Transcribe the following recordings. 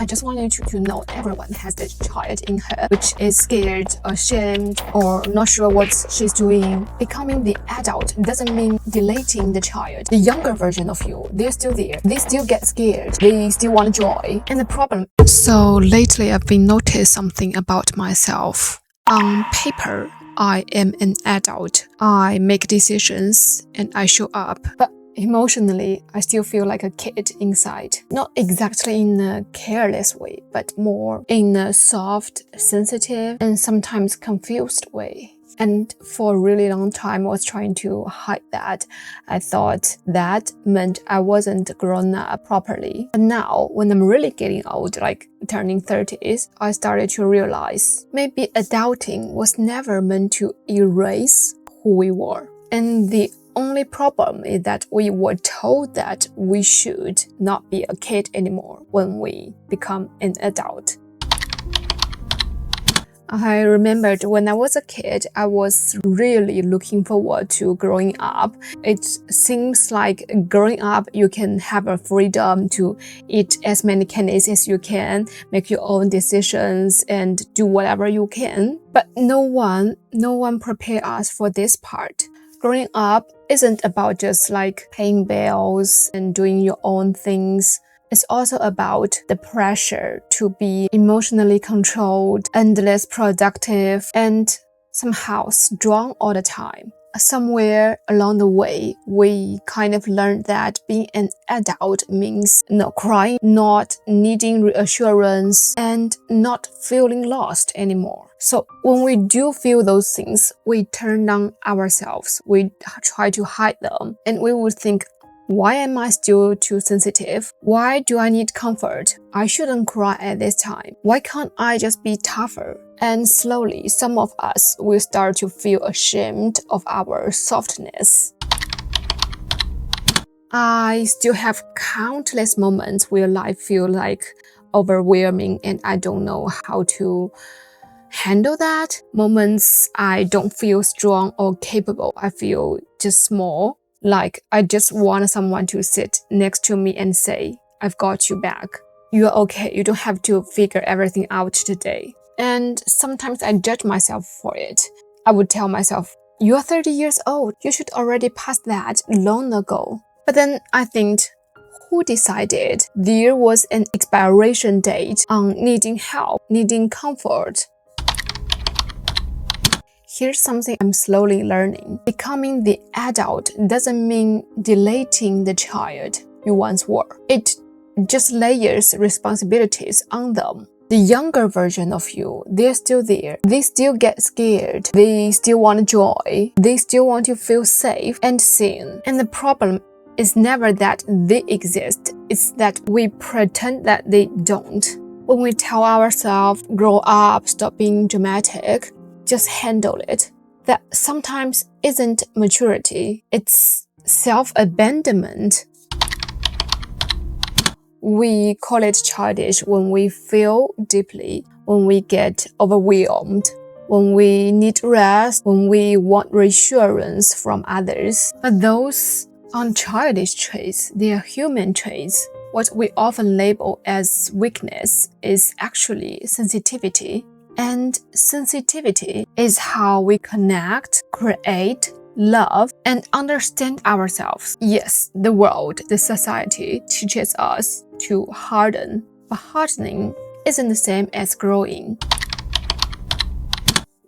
I just want you to know everyone has this child in her which is scared, ashamed, or not sure what she's doing. Becoming the adult doesn't mean deleting the child. The younger version of you, they're still there. They still get scared. They still want joy. And the problem. So lately I've been noticed something about myself. On paper, I am an adult. I make decisions and I show up. But emotionally, I still feel like a kid inside. Not exactly in a careless way, but more in a soft, sensitive, and sometimes confused way. And for a really long time, I was trying to hide that. I thought that meant I wasn't grown up properly. But now, when I'm really getting old, like turning 30s, I started to realize maybe adulting was never meant to erase who we were. And the only problem is that we were told that we should not be a kid anymore when we become an adult. I remembered when I was a kid, I was really looking forward to growing up. It seems like growing up, you can have a freedom to eat as many candies as you can, make your own decisions, and do whatever you can. But no one prepared us for this part. Growing up isn't about just like paying bills and doing your own things. It's also about the pressure to be emotionally controlled, endless productive, and somehow strong all the time. Somewhere along the way, we kind of learned that being an adult means not crying, not needing reassurance, and not feeling lost anymore. So when we do feel those things, we turn down ourselves. We try to hide them, and we would think, why am I still too sensitive? Why do I need comfort? I shouldn't cry at this time. Why can't I just be tougher? And slowly, some of us will start to feel ashamed of our softness. I still have countless moments where life feels like overwhelming and I don't know how to handle that. Moments I don't feel strong or capable. I feel just small. Like I just want someone to sit next to me and say, I've got you back. You're okay. You don't have to figure everything out today. And sometimes I judge myself for it. I would tell myself, you're 30 years old. You should already pass that long ago. But then I think, who decided there was an expiration date on needing help, needing comfort? Here's something I'm slowly learning. Becoming the adult doesn't mean deleting the child you once were. It just layers responsibilities on them. The younger version of you, they're still there. They still get scared. They still want joy. They still want to feel safe and seen. And the problem is never that they exist. It's that we pretend that they don't. When we tell ourselves, grow up, stop being dramatic, just handle it. That sometimes isn't maturity, it's self-abandonment. We call it childish when we feel deeply, when we get overwhelmed, when we need rest, when we want reassurance from others. But those aren't childish traits, they are human traits. What we often label as weakness is actually sensitivity. And sensitivity is how we connect, create, love, and understand ourselves. Yes, the world, the society teaches us to harden, but hardening isn't the same as growing.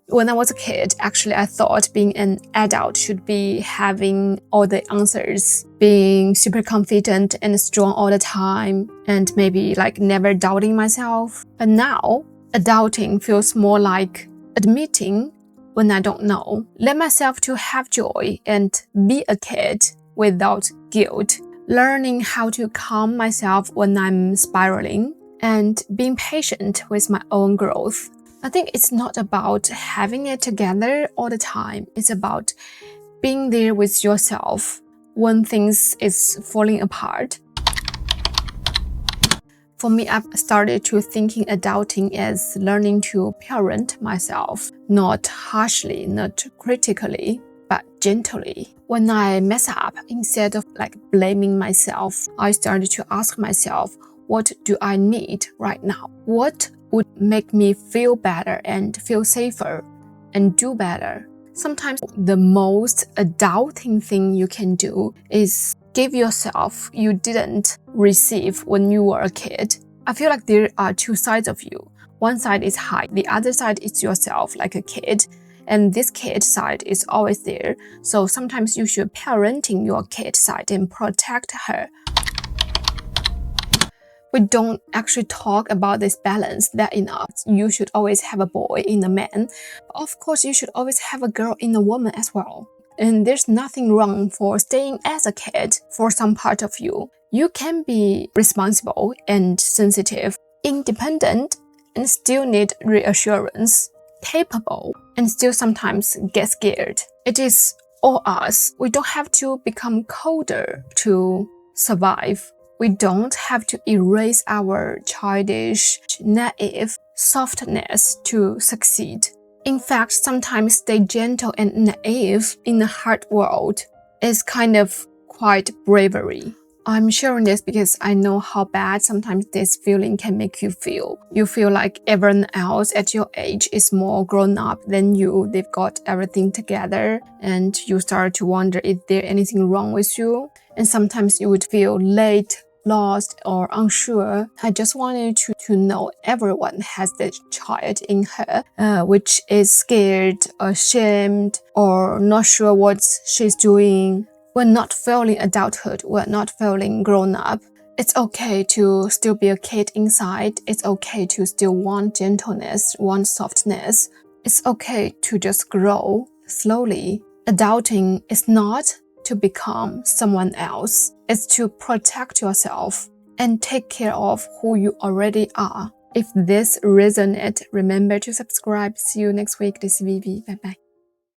When I was a kid, actually, I thought being an adult should be having all the answers, being super confident and strong all the time, and maybe like never doubting myself. But now, adulting feels more like admitting when I don't know. Let myself to have joy and be a kid without guilt. Learning how to calm myself when I'm spiraling and being patient with my own growth. I think it's not about having it together all the time. It's about being there with yourself when things is falling apart. For me, I've started to thinking adulting as learning to parent myself, not harshly, not critically, but gently. When I mess up, instead of like blaming myself, I started to ask myself, What do I need right now? What would make me feel better and feel safer and do better? Sometimes the most adulting thing you can do is give yourself you didn't receive when you were a kid. I feel like there are two sides of you. One side is high, the other side is yourself, like a kid. And this kid side is always there. So sometimes you should parenting your kid side and protect her. We don't actually talk about this balance that enough. You should always have a boy in a man. But of course, you should always have a girl in a woman as well. And there's nothing wrong for staying as a kid for some part of you. You can be responsible and sensitive, independent, and still need reassurance, capable, and still sometimes get scared. It is all us. We don't have to become colder to survive. We don't have to erase our childish, naive softness to succeed. In fact, sometimes stay gentle and naive in a hard world is kind of quite bravery. I'm sharing this because I know how bad sometimes this feeling can make you feel. You feel like everyone else at your age is more grown up than you. They've got everything together, and you start to wonder if there's anything wrong with you. And sometimes you would feel late, lost, or unsure. I just wanted you to know everyone has this child in her, which is scared, ashamed, or not sure what she's doing. We're not feeling adulthood. We're not feeling grown up. It's okay to still be a kid inside. It's okay to still want gentleness, want softness. It's okay to just grow slowly. Adulting is not to become someone else. It's to protect yourself and take care of who you already are. If this resonates, remember to subscribe. See you next week. This is Vivi. Bye bye.